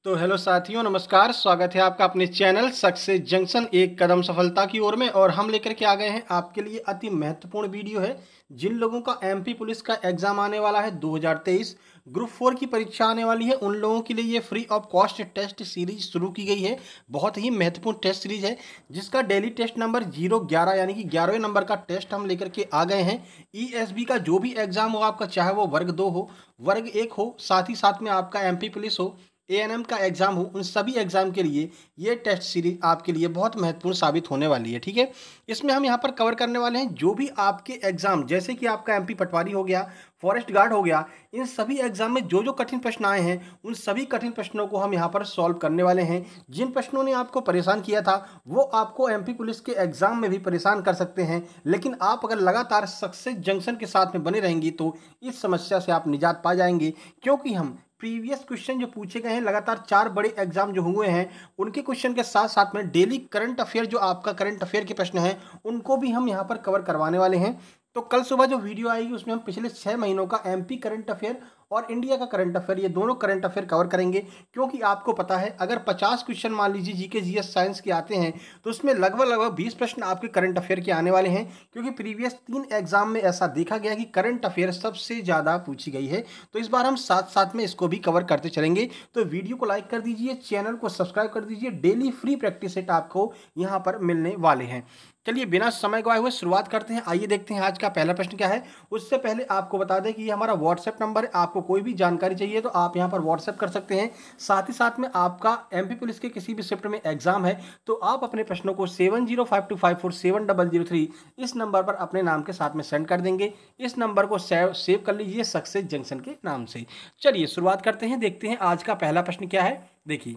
तो हेलो साथियों, नमस्कार। स्वागत है आपका अपने चैनल सक्सेस जंक्शन एक कदम सफलता की ओर में। और हम लेकर के आ गए हैं आपके लिए अति महत्वपूर्ण वीडियो है। जिन लोगों का एमपी पुलिस का एग्जाम आने वाला है 2023 ग्रुप 4 की परीक्षा आने वाली है, उन लोगों के लिए ये free of cost test series शुरू की गई है। बहुत ही महत्वपूर्ण टेस्ट सीरीज है जिसका डेली टेस्ट नंबर 011 यानी कि 11वें नंबर का टेस्ट हम लेकर के आ गए हैं। ईएसबी का जो भी एग्जाम हो आपका, चाहे वो वर्ग 2 हो, वर्ग 1 हो, साथ ही साथ में आपका एमपी पुलिस हो, एएनएम का एग्जाम हो, उन सभी एग्जाम के लिए ये टेस्ट सीरीज आपके लिए बहुत महत्वपूर्ण साबित होने वाली है। ठीक है, इसमें हम यहाँ पर कवर करने वाले हैं जो भी आपके एग्जाम, जैसे कि आपका एमपी पटवारी हो गया, फॉरेस्ट गार्ड हो गया, इन सभी एग्जाम में जो जो कठिन प्रश्न आए हैं उन सभी कठिन प्रश्नों को हम यहाँ पर सॉल्व करने वाले हैं। जिन प्रश्नों ने आपको परेशान किया था वो आपको एमपी पुलिस के एग्जाम में भी परेशान कर सकते हैं, लेकिन आप अगर लगातार सक्सेस जंक्शन के साथ में बने रहेंगी तो इस समस्या से आप निजात पा जाएंगे। क्योंकि हम प्रीवियस क्वेश्चन जो पूछे गए हैं, लगातार 4 बड़े एग्जाम जो हुए हैं उनके क्वेश्चन के साथ साथ में डेली करंट अफेयर, जो आपका करंट अफेयर के प्रश्न हैं, उनको भी हम यहाँ पर कवर करवाने वाले हैं। तो कल सुबह जो वीडियो आएगी उसमें हम पिछले 6 महीनों का एमपी करंट अफेयर और इंडिया का करंट अफेयर, ये दोनों करंट अफेयर कवर करेंगे। क्योंकि आपको पता है, अगर 50 क्वेश्चन मान लीजिए जीके जीएस साइंस के आते हैं तो उसमें लगभग 20 प्रश्न आपके करंट अफेयर के आने वाले हैं। क्योंकि प्रीवियस 3 एग्जाम में ऐसा देखा गया कि करंट अफेयर सबसे ज़्यादा पूछी गई है। तो इस बार हम साथ साथ में इसको भी कवर करते चलेंगे। तो वीडियो को लाइक कर दीजिए, चैनल को सब्सक्राइब कर दीजिए। डेली फ्री प्रैक्टिस सेट आपको यहाँ पर मिलने वाले हैं। चलिए बिना समय गवाए हुए शुरुआत करते हैं। आइए देखते हैं आज का पहला प्रश्न क्या है। उससे पहले आपको बता दें कि ये हमारा व्हाट्सएप नंबर है। आपको कोई भी जानकारी चाहिए तो आप यहाँ पर व्हाट्सएप कर सकते हैं। साथ ही साथ में आपका एमपी पुलिस के किसी भी शिफ्ट में एग्जाम है तो आप अपने प्रश्नों को 7052547003 इस नंबर पर अपने नाम के साथ में सेंड कर देंगे। इस नंबर को सेव कर लीजिए सक्सेस जंक्शन के नाम से। चलिए शुरुआत करते हैं, देखते हैं आज का पहला प्रश्न क्या है। देखिए,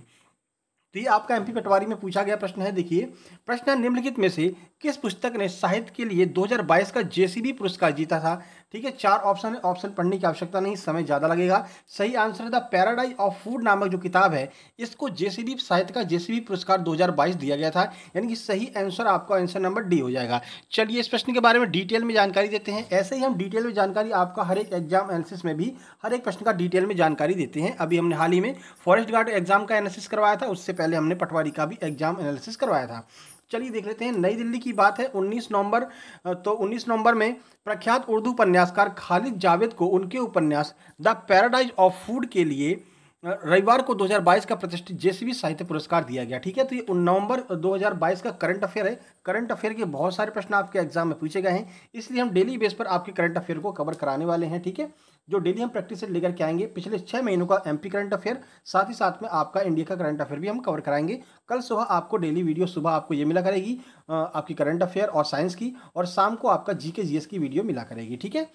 तो ये आपका एमपी पटवारी में पूछा गया प्रश्न है। देखिए, प्रश्न है, निम्नलिखित में से किस पुस्तक ने साहित्य के लिए 2022 का जेसीबी पुरस्कार जीता था। ठीक है, 4 ऑप्शन है, ऑप्शन पढ़ने की आवश्यकता नहीं, समय ज़्यादा लगेगा। सही आंसर है द पैराडाइज ऑफ फूड नामक जो किताब है, इसको जेसीबी साहित्य का जेसीबी पुरस्कार 2022 दिया गया था। यानी कि सही आंसर आपका आंसर नंबर डी हो जाएगा। चलिए इस प्रश्न के बारे में डिटेल में जानकारी देते हैं। ऐसे ही हम डिटेल में जानकारी आपका हर एक एग्जाम एनालिसिस में भी हर एक प्रश्न का डिटेल में जानकारी देते हैं। अभी हमने हाल ही में फॉरेस्ट गार्ड एग्जाम का एनालिसिस करवाया था, उससे पहले हमने पटवारी का भी एग्जाम एनालिसिस करवाया था। चलिए देख लेते हैं। नई दिल्ली की बात है, 19 नवंबर। तो 19 नवंबर में प्रख्यात उर्दू उपन्यासकार खालिद जावेद को उनके उपन्यास द पैराडाइज ऑफ फूड के लिए रविवार को 2022 का प्रतिष्ठित जेसीबी साहित्य पुरस्कार दिया गया। ठीक है, तो ये नवंबर 2022 का करंट अफेयर है। करंट अफेयर के बहुत सारे प्रश्न आपके एग्जाम में पूछे गए हैं, इसलिए हम डेली बेस पर आपके करंट अफेयर को कवर कराने वाले हैं। ठीक है, जो डेली हम प्रैक्टिस से लेकर के आएंगे, पिछले 6 महीनों का एमपी करंट अफेयर, साथ ही साथ में आपका इंडिया का करंट अफेयर भी हम कवर कराएंगे। कल सुबह आपको डेली वीडियो सुबह आपको ये मिला करेगी आपकी करंट अफेयर और साइंस की, और शाम को आपका जीके जीएस की वीडियो मिला करेगी। ठीक है,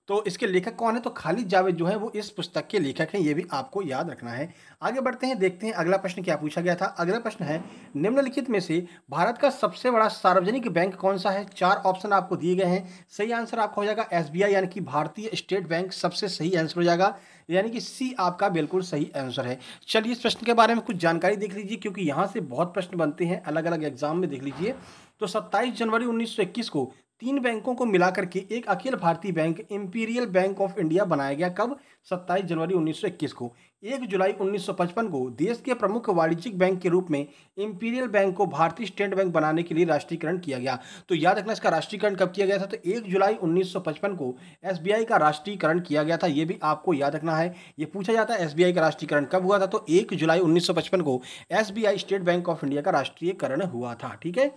तो इसके लेखक कौन है, तो खालिद जावेद जो है वो इस पुस्तक के लेखक हैं, ये भी आपको याद रखना है। आगे बढ़ते हैं, देखते हैं अगला प्रश्न क्या पूछा गया था। अगला प्रश्न है, निम्नलिखित में से भारत का सबसे बड़ा सार्वजनिक बैंक कौन सा है। 4 ऑप्शन आपको दिए गए हैं। सही आंसर आपका हो जाएगा एसबीआई यानी कि भारतीय स्टेट बैंक, सबसे सही आंसर हो जाएगा, यानी कि सी आपका बिल्कुल सही आंसर है। चलिए इस प्रश्न के बारे में कुछ जानकारी देख लीजिए, क्योंकि यहाँ से बहुत प्रश्न बनते हैं अलग अलग एग्जाम में। देख लीजिए, तो 27 जनवरी 1921 को 3 बैंकों को मिलाकर के एक Akhil Bharatiya bank imperial bank of India बनाया गया। कब? 27 जनवरी 1921 को। 1 जुलाई 1955 को देश के प्रमुख वाणिज्यिक बैंक के रूप में इंपीरियल बैंक को भारतीय स्टेट बैंक बनाने के लिए राष्ट्रीयकरण किया गया। तो याद रखना, इसका राष्ट्रीयकरण कब किया गया था, तो 1 जुलाई 1955 को एसबीआई का राष्ट्रीयकरण किया गया था। ये भी आपको याद रखना है। ये पूछा जाता है एसबीआई का राष्ट्रीयकरण कब हुआ था, तो 1 जुलाई 1955 को SBI state bank of India का राष्ट्रीयकरण हुआ था। ठीक है,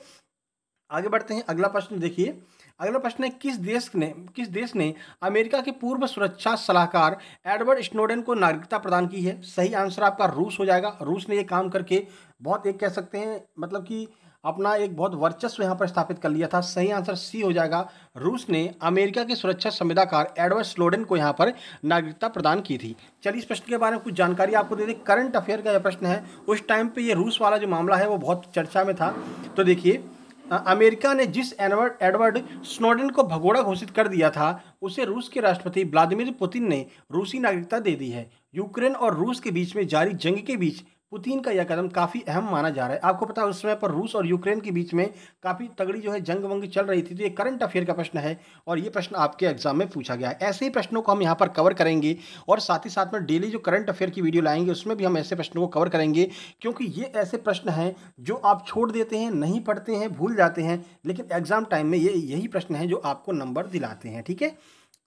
आगे बढ़ते हैं। अगला प्रश्न देखिए, अगला प्रश्न है, किस देश ने अमेरिका के पूर्व सुरक्षा सलाहकार एडवर्ड स्नोडेन को नागरिकता प्रदान की है। सही आंसर आपका रूस हो जाएगा। रूस ने ये काम करके बहुत, एक कह सकते हैं मतलब कि अपना एक बहुत वर्चस्व यहाँ पर स्थापित कर लिया था। सही आंसर सी हो जाएगा। रूस ने अमेरिका के सुरक्षा संविदाकार एडवर्ड स्नोडेन को यहाँ पर नागरिकता प्रदान की थी। चलिए इस प्रश्न के बारे में कुछ जानकारी आपको दे दें। करंट अफेयर का यह प्रश्न है, उस टाइम पे ये रूस वाला जो मामला है वो बहुत चर्चा में था। तो देखिए, अमेरिका ने जिस एडवर्ड स्नोडेन को भगोड़ा घोषित कर दिया था, उसे रूस के राष्ट्रपति व्लादिमीर पुतिन ने रूसी नागरिकता दे दी है। यूक्रेन और रूस के बीच में जारी जंग के बीच पुतिन का यह कदम काफ़ी अहम माना जा रहा है। आपको पता है उस समय पर रूस और यूक्रेन के बीच में काफ़ी तगड़ी जो है जंग वंग चल रही थी, तो ये करंट अफेयर का प्रश्न है और ये प्रश्न आपके एग्जाम में पूछा गया है। ऐसे ही प्रश्नों को हम यहाँ पर कवर करेंगे और साथ ही साथ में डेली जो करंट अफेयर की वीडियो लाएंगे उसमें भी हम ऐसे प्रश्नों को कवर करेंगे, क्योंकि ये ऐसे प्रश्न हैं जो आप छोड़ देते हैं, नहीं पढ़ते हैं, भूल जाते हैं, लेकिन एग्जाम टाइम में ये यही प्रश्न है जो आपको नंबर दिलाते हैं। ठीक है,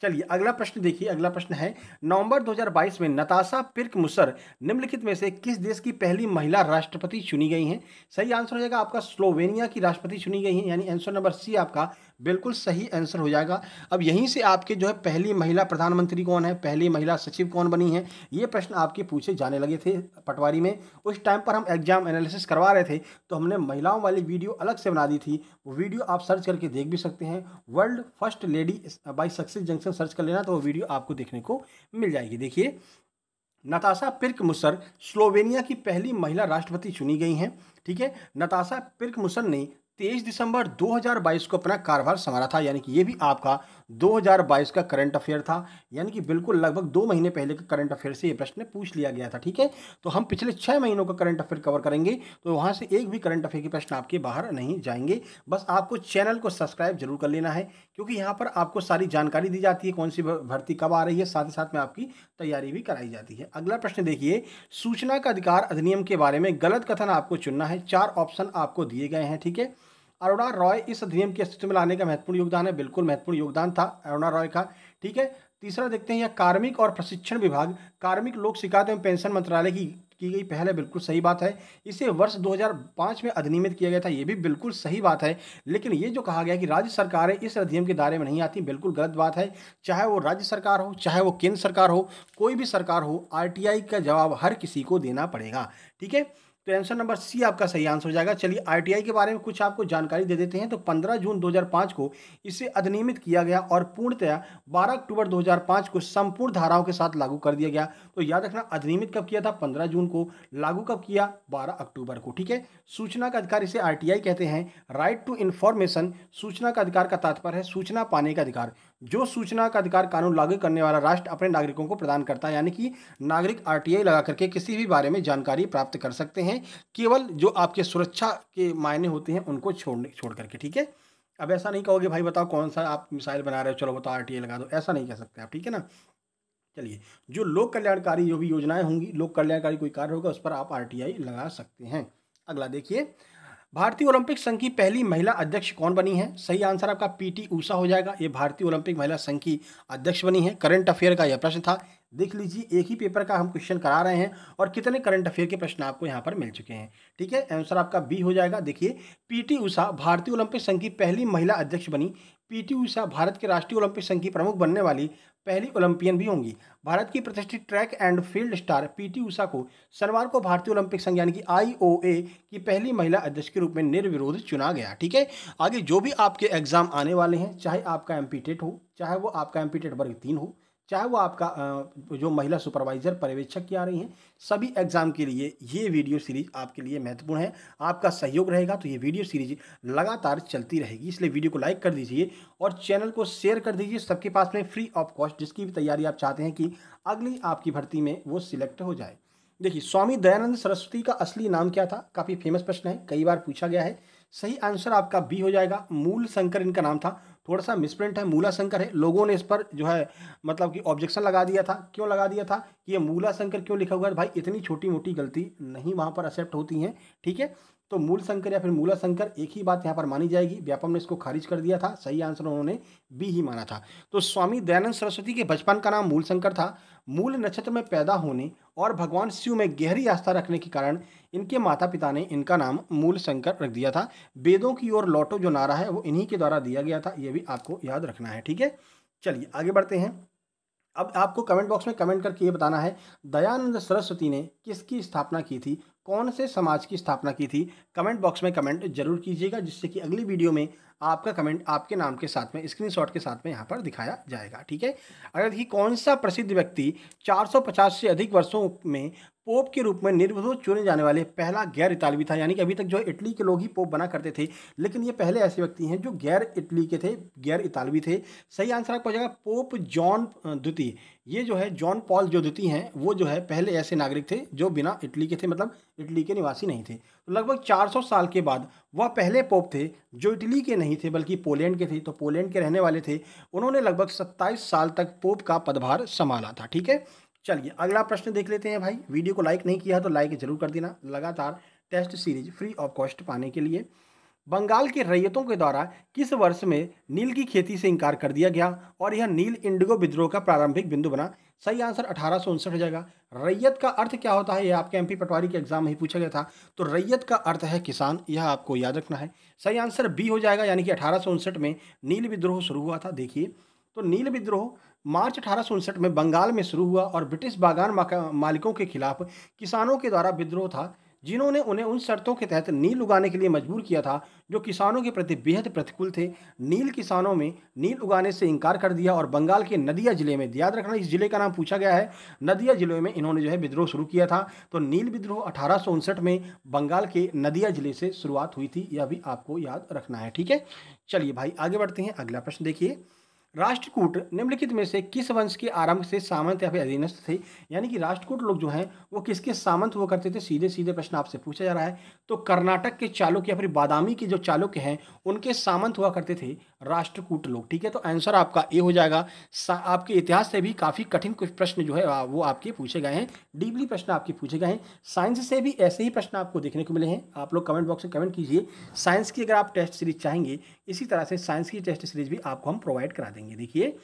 चलिए अगला प्रश्न देखिए। अगला प्रश्न है, नवंबर 2022 में नताशा पिर्क-मुसर निम्नलिखित में से किस देश की पहली महिला राष्ट्रपति चुनी गई हैं? सही आंसर हो जाएगा आपका स्लोवेनिया की राष्ट्रपति चुनी गई हैं, यानी आंसर नंबर सी आपका बिल्कुल सही आंसर हो जाएगा। अब यहीं से आपके जो है पहली महिला प्रधानमंत्री कौन है, पहली महिला सचिव कौन बनी है, ये प्रश्न आपके पूछे जाने लगे थे पटवारी में। उस टाइम पर हम एग्जाम एनालिसिस करवा रहे थे तो हमने महिलाओं वाली वीडियो अलग से बना दी थी, वो वीडियो आप सर्च करके देख भी सकते हैं। World first lady by success junction search कर लेना तो वो वीडियो आपको देखने को मिल जाएगी। देखिए, नताशा पिर्क-मुसर स्लोवेनिया की पहली महिला राष्ट्रपति चुनी गई हैं। ठीक है, नताशा पिर्क-मुसर ने 23 दिसंबर 2022 को अपना कार्यभार संभाला था, यानी कि ये भी आपका 2022 का करंट अफेयर था, यानी कि बिल्कुल लगभग 2 महीने पहले के करंट अफेयर से ये प्रश्न पूछ लिया गया था। ठीक है, तो हम पिछले 6 महीनों का करंट अफेयर कवर करेंगे, तो वहाँ से एक भी करंट अफेयर के प्रश्न आपके बाहर नहीं जाएंगे। बस आपको चैनल को सब्सक्राइब जरूर कर लेना है, क्योंकि यहाँ पर आपको सारी जानकारी दी जाती है, कौन सी भर्ती कब आ रही है, साथ ही साथ में आपकी तैयारी भी कराई जाती है। अगला प्रश्न देखिए, सूचना का अधिकार अधिनियम के बारे में गलत कथन आपको चुनना है। 4 ऑप्शन आपको दिए गए हैं। ठीक है, अरुणा रॉय इस अधिनियम के अस्तित्व में लाने का महत्वपूर्ण योगदान है, बिल्कुल महत्वपूर्ण योगदान था अरुणा रॉय का। ठीक है, तीसरा देखते हैं, यह कार्मिक और प्रशिक्षण विभाग, कार्मिक लोक शिकायत एवं पेंशन मंत्रालय की गई पहल है, बिल्कुल सही बात है। इसे वर्ष 2005 में अधिनियमित किया गया था, ये भी बिल्कुल सही बात है। लेकिन ये जो कहा गया कि राज्य सरकारें इस अधिनियम के दायरे में नहीं आती, बिल्कुल गलत बात है। चाहे वो राज्य सरकार हो, चाहे वो केंद्र सरकार हो, कोई भी सरकार हो, आरटीआई का जवाब हर किसी को देना पड़ेगा। ठीक है, तो आंसर नंबर सी आपका सही आंसर हो जाएगा। चलिए आरटीआई के बारे में कुछ आपको जानकारी दे देते हैं। तो 15 जून 2005 को इसे अधिनियमित किया गया और पूर्णतया 12 अक्टूबर 2005 को संपूर्ण धाराओं के साथ लागू कर दिया गया। तो याद रखना, अधिनियमित कब किया था, 15 जून को, लागू कब किया, 12 अक्टूबर को। ठीक है, सूचना का अधिकार इसे आरटीआई कहते हैं। राइट टू इन्फॉर्मेशन, सूचना का अधिकार का तात्पर्य है सूचना पाने का अधिकार। जो सूचना का अधिकार कानून लागू करने वाला राष्ट्र अपने नागरिकों को प्रदान करता है, यानी कि नागरिक आरटीआई लगा करके किसी भी बारे में जानकारी प्राप्त कर सकते हैं, केवल जो आपके सुरक्षा के मायने होते हैं उनको छोड़ करके। ठीक है, अब ऐसा नहीं कहोगे भाई बताओ कौन सा आप मिसाइल बना रहे हो, चलो बताओ आरटीआई लगा दो, ऐसा नहीं कह सकते आप। ठीक है ना, चलिए, जो लोक कल्याणकारी जो भी योजनाएं होंगी, लोक कल्याणकारी कोई कार्य होगा, उस पर आप आरटीआई लगा सकते हैं। अगला देखिए, भारतीय ओलंपिक संघ की पहली महिला अध्यक्ष कौन बनी है? सही आंसर आपका पीटी ऊषा हो जाएगा। ये भारतीय ओलंपिक महिला संघ की अध्यक्ष बनी है। करंट अफेयर का यह प्रश्न था, देख लीजिए, एक ही पेपर का हम क्वेश्चन करा रहे हैं और कितने करंट अफेयर के प्रश्न आपको यहाँ पर मिल चुके हैं। ठीक है, आंसर आपका बी हो जाएगा। देखिए, पीटी ऊषा भारतीय ओलंपिक संघ की पहली महिला अध्यक्ष बनी। पीटी ऊषा भारत के राष्ट्रीय ओलंपिक संघ की प्रमुख बनने वाली पहली ओलंपियन भी होंगी। भारत की प्रतिष्ठित track and field star PT Usha को शनिवार को भारतीय ओलंपिक संघ यानी कि आईओए की पहली महिला अध्यक्ष के रूप में निर्विरोध चुना गया। ठीक है, आगे जो भी आपके एग्जाम आने वाले हैं, चाहे आपका एमपी टेट हो, चाहे वो आपका एमपी टेट वर्ग 3 हो, चाहे वो आपका जो महिला सुपरवाइजर पर्यवेक्षक की आ रही हैं, सभी एग्जाम के लिए ये वीडियो सीरीज आपके लिए महत्वपूर्ण है। आपका सहयोग रहेगा तो ये वीडियो सीरीज लगातार चलती रहेगी, इसलिए वीडियो को लाइक कर दीजिए और चैनल को शेयर कर दीजिए सबके पास में, फ्री ऑफ कॉस्ट, जिसकी भी तैयारी आप चाहते हैं कि अगली आपकी भर्ती में वो सिलेक्ट हो जाए। देखिए, स्वामी दयानंद सरस्वती का असली नाम क्या था? काफ़ी फेमस प्रश्न है, कई बार पूछा गया है। सही आंसर आपका बी हो जाएगा, मूल शंकर इनका नाम था। थोड़ा सा मिसप्रिंट है, मूला शंकर है। लोगों ने इस पर जो है मतलब कि ऑब्जेक्शन लगा दिया था। क्यों लगा दिया था कि ये मूला शंकर क्यों लिखा हुआ है? भाई इतनी छोटी मोटी गलती नहीं वहाँ पर एक्सेप्ट होती हैं। ठीक है, तो मूल शंकर या फिर मूला शंकर एक ही बात यहाँ पर मानी जाएगी। व्यापम ने इसको खारिज कर दिया था, सही आंसर उन्होंने बी ही माना था। तो स्वामी दयानंद सरस्वती के बचपन का नाम मूल शंकर था। मूल नक्षत्र में पैदा होने और भगवान शिव में गहरी आस्था रखने के कारण इनके माता पिता ने इनका नाम मूल शंकर रख दिया था। वेदों की ओर लौटो जो नारा है वो इन्हीं के द्वारा दिया गया था, ये भी आपको याद रखना है। ठीक है, चलिए आगे बढ़ते हैं। अब आपको कमेंट बॉक्स में कमेंट करके ये बताना है, दयानंद सरस्वती ने किसकी स्थापना की थी, कौन से समाज की स्थापना की थी? कमेंट बॉक्स में कमेंट जरूर कीजिएगा, जिससे कि अगली वीडियो में आपका कमेंट आपके नाम के साथ में स्क्रीनशॉट के साथ में यहाँ पर दिखाया जाएगा। ठीक है, अगर देखिए, कौन सा प्रसिद्ध व्यक्ति 450 से अधिक वर्षों में पोप के रूप में निर्विरोध चुने जाने वाले पहला गैर इतालवी था, यानी कि अभी तक जो इटली के लोग ही पोप बना करते थे, लेकिन ये पहले ऐसे व्यक्ति हैं जो गैर इटली के थे, गैर इतालवी थे। सही आंसर आपको हो जाएगा पोप जॉन द्वितीय। ये जो है जॉन पॉल जो द्वितीय हैं, वो जो है पहले ऐसे नागरिक थे जो बिना इटली के थे, मतलब इटली के निवासी नहीं थे। तो लगभग 400 साल के बाद वह पहले पोप थे जो इटली के नहीं थे बल्कि पोलैंड के थे, तो पोलैंड के रहने वाले थे। उन्होंने लगभग 27 साल तक पोप का पदभार संभाला था। ठीक है, चलिए अगला प्रश्न देख लेते हैं भाई। वीडियो को लाइक नहीं किया तो लाइक जरूर कर देना। लगातार test series free of cost पाने के लिए बंगाल के रैयतों के द्वारा किस वर्ष में नील की खेती से इनकार कर दिया गया और यह नील इंडिगो विद्रोह का प्रारंभिक बिंदु बना? सही आंसर 1859 हो जाएगा। रैयत का अर्थ क्या होता है, यह आपके एमपी पटवारी के एग्जाम में ही पूछा गया था। तो रैयत का अर्थ है किसान, यह आपको याद रखना है। सही आंसर बी हो जाएगा, यानी कि 1859 में नील विद्रोह शुरू हुआ था। देखिए, तो नील विद्रोह मार्च 1859 में बंगाल में शुरू हुआ और ब्रिटिश बागान मालिकों के खिलाफ किसानों के द्वारा विद्रोह था, जिन्होंने उन्हें उन शर्तों के तहत नील उगाने के लिए मजबूर किया था जो किसानों के प्रति बेहद प्रतिकूल थे। नील किसानों में नील उगाने से इनकार कर दिया और बंगाल के नदिया जिले में, याद रखना इस जिले का नाम पूछा गया है, नदिया जिले में इन्होंने जो है विद्रोह शुरू किया था। तो नील विद्रोह 1859 में बंगाल के नदिया जिले से शुरुआत हुई थी, यह भी आपको याद रखना है। ठीक है, चलिए भाई आगे बढ़ते हैं। अगला प्रश्न देखिए, राष्ट्रकूट निम्नलिखित में से किस वंश के आरंभ से सामंत या फिर अधीनस्थ थे? यानी कि राष्ट्रकूट लोग जो हैं वो किसके सामंत हुआ करते थे? सीधे सीधे प्रश्न आपसे पूछा जा रहा है। तो कर्नाटक के चालुक्य या फिर बादामी के जो चालुक्य हैं उनके सामंत हुआ करते थे राष्ट्रकूट लोग। ठीक है, तो आंसर आपका ए हो जाएगा। आपके इतिहास से भी काफ़ी कठिन कुछ प्रश्न जो है वो आपके पूछे गए हैं, डीपली प्रश्न आपके पूछे गए हैं। साइंस से भी ऐसे ही प्रश्न आपको देखने को मिले हैं। आप लोग कमेंट बॉक्स में कमेंट कीजिए, साइंस की अगर आप टेस्ट सीरीज चाहेंगे, इसी तरह से साइंस की टेस्ट सीरीज भी आपको हम प्रोवाइड करा देंगे। देखिए,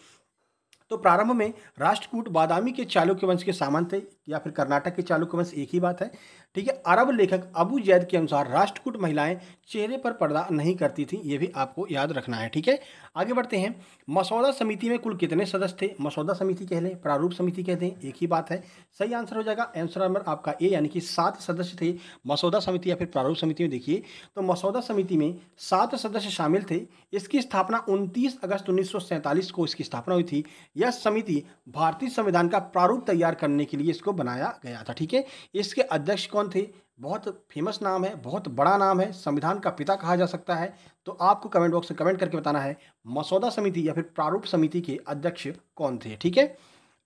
तो प्रारंभ में राष्ट्रकूट बादामी के चालुक्य वंश के सामंत थे या फिर कर्नाटक के चालुक्य वंश, एक ही बात है। ठीक है, अरब लेखक अबू जैद के अनुसार राष्ट्रकूट महिलाएं चेहरे पर पर्दा नहीं करती थी, ये भी आपको याद रखना है। ठीक है, आगे बढ़ते हैं। मसौदा समिति में कुल कितने सदस्य थे? मसौदा समिति कह लें, प्रारूप समिति कहते हैं, एक ही बात है। सही आंसर हो जाएगा आंसर नंबर आपका ए, यानी कि 7 सदस्य थे मसौदा समिति या फिर प्रारूप समिति में। देखिए, तो मसौदा समिति में 7 सदस्य शामिल थे। इसकी स्थापना 29 अगस्त 1947 को इसकी स्थापना हुई थी। यह समिति भारतीय संविधान का प्रारूप तैयार करने के लिए इसको बनाया गया था। ठीक है, इसके अध्यक्ष कौन थे? बहुत फेमस नाम है, बहुत बड़ा नाम है, संविधान का पिता कहा जा सकता है। तो आपको कमेंट बॉक्स में कमेंट करके बताना है मसौदा समिति या फिर प्रारूप समिति के अध्यक्ष कौन थे। ठीक है,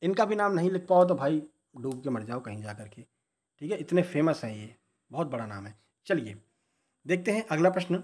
इनका भी नाम नहीं लिख पाओ तो भाई डूब के मर जाओ कहीं जा करके। ठीक है, इतने फेमस हैं, ये बहुत बड़ा नाम है। चलिए देखते हैं अगला प्रश्न।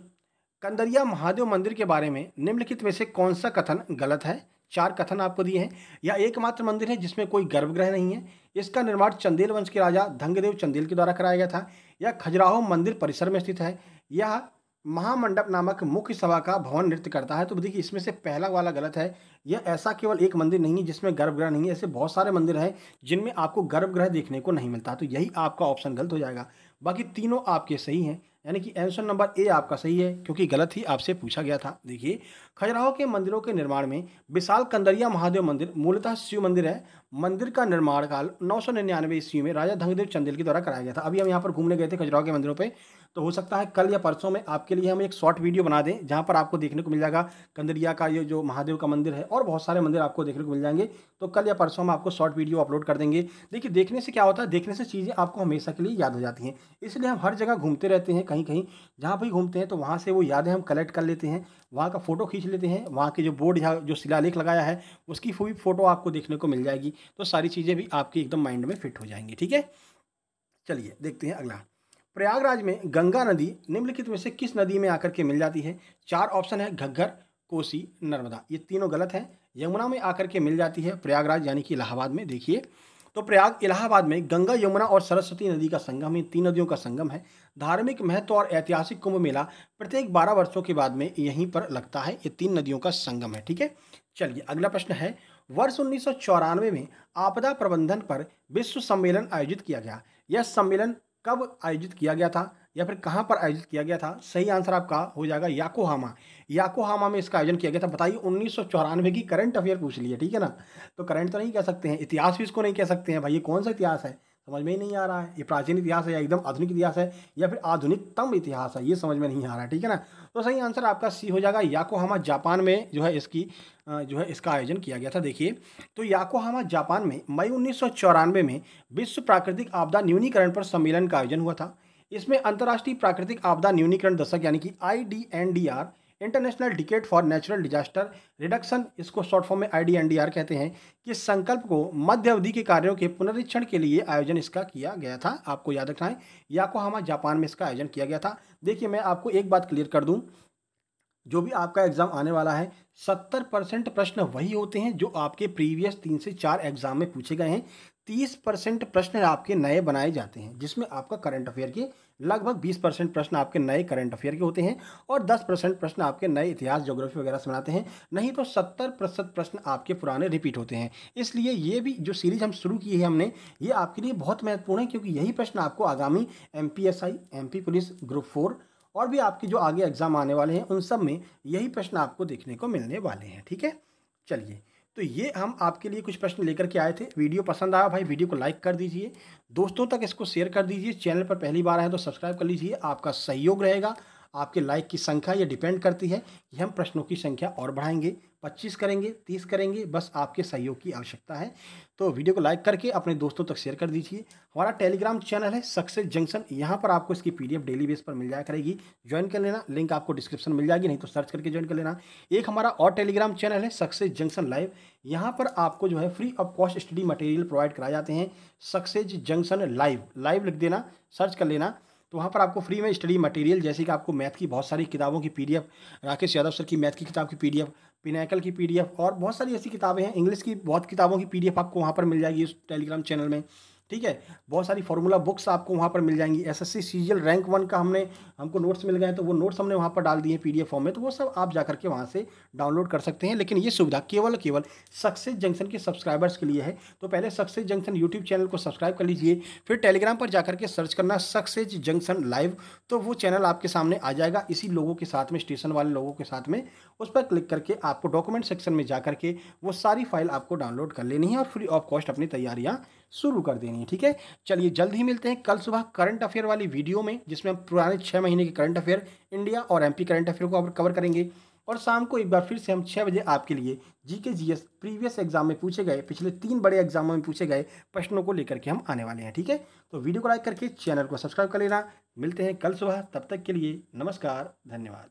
कंदरिया महादेव मंदिर के बारे में निम्नलिखित में से कौन सा कथन गलत है? 4 कथन आपको दिए हैं। यह एकमात्र मंदिर है जिसमें कोई गर्भगृह नहीं है। इसका निर्माण चंदेल वंश के राजा धंगदेव चंदेल के द्वारा कराया गया था। यह खजुराहो मंदिर परिसर में स्थित है। यह महामंडप नामक मुख्य सभा का भवन नृत्य करता है। तो देखिए, इसमें से पहला वाला गलत है। यह ऐसा केवल एक मंदिर नहीं है जिसमें गर्भगृह नहीं है, ऐसे बहुत सारे मंदिर हैं जिनमें आपको गर्भगृह देखने को नहीं मिलता। तो यही आपका ऑप्शन गलत हो जाएगा। बाकी तीनों आपके सही हैं, यानी कि आंसर नंबर ए आपका सही है, क्योंकि गलत ही आपसे पूछा गया था। देखिए, खजुराहो के मंदिरों के निर्माण में विशाल कंदरिया महादेव मंदिर मूलतः शिव मंदिर है। मंदिर का निर्माण काल 999 ईस्वी में राजा धंगदेव चंदेल के द्वारा कराया गया था। अभी हम यहाँ पर घूमने गए थे खजुराहो के मंदिरों पे, तो हो सकता है कल या परसों में आपके लिए हम एक शॉर्ट वीडियो बना दें जहाँ पर आपको देखने को मिल जाएगा कंदरिया का ये जो महादेव का मंदिर है, और बहुत सारे मंदिर आपको देखने को मिल जाएंगे। तो कल या परसों हम आपको शॉर्ट वीडियो अपलोड कर देंगे। देखिए, देखने से क्या होता है, देखने से चीज़ें आपको हमेशा के लिए याद हो जाती हैं। इसलिए हम हर जगह घूमते रहते हैं, कहीं कहीं जहाँ भी घूमते हैं तो वहाँ से वो यादें हम कलेक्ट कर लेते हैं, वहाँ का फ़ोटो खींच लेते हैं, वहाँ के जो बोर्ड या जो शिलालेख लगाया है उसकी पूरी फ़ोटो आपको देखने को मिल जाएगी। तो सारी चीज़ें भी आपकी एकदम माइंड में फिट हो जाएंगी। ठीक है, चलिए देखते हैं अगला। प्रयागराज में गंगा नदी निम्नलिखित में से किस नदी में आकर के मिल जाती है? 4 ऑप्शन है, घग्गर, कोसी, नर्मदा। ये तीनों गलत हैं। यमुना में आकर के मिल जाती है प्रयागराज, यानी कि इलाहाबाद में। देखिए, तो प्रयाग इलाहाबाद में गंगा, यमुना और सरस्वती नदी का संगम, ये 3 नदियों का संगम है। धार्मिक महत्व और ऐतिहासिक कुंभ मेला प्रत्येक 12 वर्षों के बाद में यहीं पर लगता है। ये 3 नदियों का संगम है। ठीक है, चलिए अगला प्रश्न है। वर्ष 1994 में आपदा प्रबंधन पर विश्व सम्मेलन आयोजित किया गया। यह सम्मेलन कब आयोजित किया गया था या फिर कहाँ पर आयोजित किया गया था? सही आंसर आपका हो जाएगा याकोहामा। याकोहामा में इसका आयोजन किया गया था। बताइए, 1994 की करंट अफेयर पूछ लिया, ठीक है ना। तो करंट तो नहीं कह सकते हैं, इतिहास भी इसको नहीं कह सकते हैं भाई, ये कौन सा इतिहास है। समझ में ही नहीं आ रहा है, ये प्राचीन इतिहास है या एकदम आधुनिक इतिहास है या फिर आधुनिकतम इतिहास है, ये समझ में नहीं आ रहा है। ठीक है ना। तो सही आंसर आपका सी हो जाएगा। याकोहामा जापान में जो है इसकी जो है इसका आयोजन किया गया था। देखिए, तो याकोहामा जापान में मई 1994 में विश्व प्राकृतिक आपदा न्यूनीकरण पर सम्मेलन का आयोजन हुआ था। इसमें अंतर्राष्ट्रीय प्राकृतिक आपदा न्यूनीकरण दशक यानी कि IDNDR, international decade for natural disaster reduction, इसको शॉर्ट फॉर्म में IDNDR कहते हैं, कि संकल्प को मध्य अवधि के कार्यों के पुनरीक्षण के लिए आयोजन इसका किया गया था। आपको याद रखना है, याकोहामा जापान में इसका आयोजन किया गया था। देखिए, मैं आपको एक बात क्लियर कर दूं, जो भी आपका एग्जाम आने वाला है 70% प्रश्न वही होते हैं जो आपके प्रीवियस 3 से 4 एग्जाम में पूछे गए हैं। 30% प्रश्न आपके नए बनाए जाते हैं, जिसमें आपका करंट अफेयर के लगभग 20% प्रश्न आपके नए करंट अफेयर के होते हैं और 10% प्रश्न आपके नए इतिहास, ज्योग्राफी वगैरह से बनाते हैं। नहीं तो 70% प्रश्न आपके पुराने रिपीट होते हैं। इसलिए ये भी जो सीरीज हम शुरू की है हमने, ये आपके लिए बहुत महत्वपूर्ण है, क्योंकि यही प्रश्न आपको आगामी MPSI, MP पुलिस, ग्रुप 4 और भी आपके जो आगे एग्जाम आने वाले हैं उन सब में यही प्रश्न आपको देखने को मिलने वाले हैं। ठीक है, चलिए, तो ये हम आपके लिए कुछ प्रश्न लेकर के आए थे। वीडियो पसंद आया भाई, वीडियो को लाइक कर दीजिए, दोस्तों तक इसको शेयर कर दीजिए, चैनल पर पहली बार आए तो सब्सक्राइब कर लीजिए। आपका सहयोग रहेगा, आपके लाइक की संख्या ये डिपेंड करती है कि हम प्रश्नों की संख्या और बढ़ाएंगे, 25 करेंगे, 30 करेंगे, बस आपके सहयोग की आवश्यकता है। तो वीडियो को लाइक करके अपने दोस्तों तक शेयर कर दीजिए। हमारा टेलीग्राम चैनल है सक्सेस जंक्शन, यहाँ पर आपको इसकी PDF डेली बेस पर मिल जाया करेगी, ज्वाइन कर लेना, लिंक आपको डिस्क्रिप्शन में मिल जाएगी, नहीं तो सर्च करके ज्वाइन कर लेना। एक हमारा और टेलीग्राम चैनल है सक्सेस जंक्शन लाइव, यहाँ पर आपको जो है free of cost study material provide कराए जाते हैं। सक्सेस जंक्शन लाइव, लाइव लिख देना, सर्च कर लेना, तो वहाँ पर आपको फ्री में स्टडी मटेरियल, जैसे कि आपको मैथ की बहुत सारी किताबों की PDF, राकेश यादव सर की मैथ की किताब की PDF, पिनाकल की PDF और बहुत सारी ऐसी किताबें हैं, इंग्लिश की बहुत किताबों की PDF आपको वहाँ पर मिल जाएगी इस टेलीग्राम चैनल में। ठीक है, बहुत सारी फॉर्मूला बुक्स आपको वहाँ पर मिल जाएंगी। SSC CGL रैंक 1 का हमको नोट्स मिल गए हैं, तो वो नोट्स हमने वहाँ पर डाल दिए PDF फॉर्म में, तो वो सब आप जा करके वहाँ से डाउनलोड कर सकते हैं। लेकिन ये सुविधा केवल सक्सेस जंक्शन के सब्सक्राइबर्स के लिए है। तो पहले सक्सेस जंक्शन यूट्यूब चैनल को सब्सक्राइब कर लीजिए, फिर टेलीग्राम पर जाकर के सर्च करना सक्सेस जंक्शन लाइव, तो वो चैनल आपके सामने आ जाएगा इसी लोगों के साथ में, स्टेशन वाले लोगों के साथ में। उस पर क्लिक करके आपको डॉक्यूमेंट सेक्शन में जा करके वो सारी फाइल आपको डाउनलोड कर लेनी है और फ्री ऑफ कॉस्ट अपनी तैयारियाँ शुरू कर देनी है। ठीक है, चलिए जल्द ही मिलते हैं कल सुबह करंट अफेयर वाली वीडियो में, जिसमें हम पुराने 6 महीने के करंट अफेयर, इंडिया और MP करंट अफेयर को कवर करेंगे। और शाम को एक बार फिर से हम 6 बजे आपके लिए GK GS प्रीवियस एग्जाम में पूछे गए, पिछले 3 बड़े एग्जामों में पूछे गए प्रश्नों को लेकर के हम आने वाले हैं। ठीक है, तो वीडियो को लाइक करके चैनल को सब्सक्राइब कर लेना। मिलते हैं कल सुबह, तब तक के लिए नमस्कार, धन्यवाद।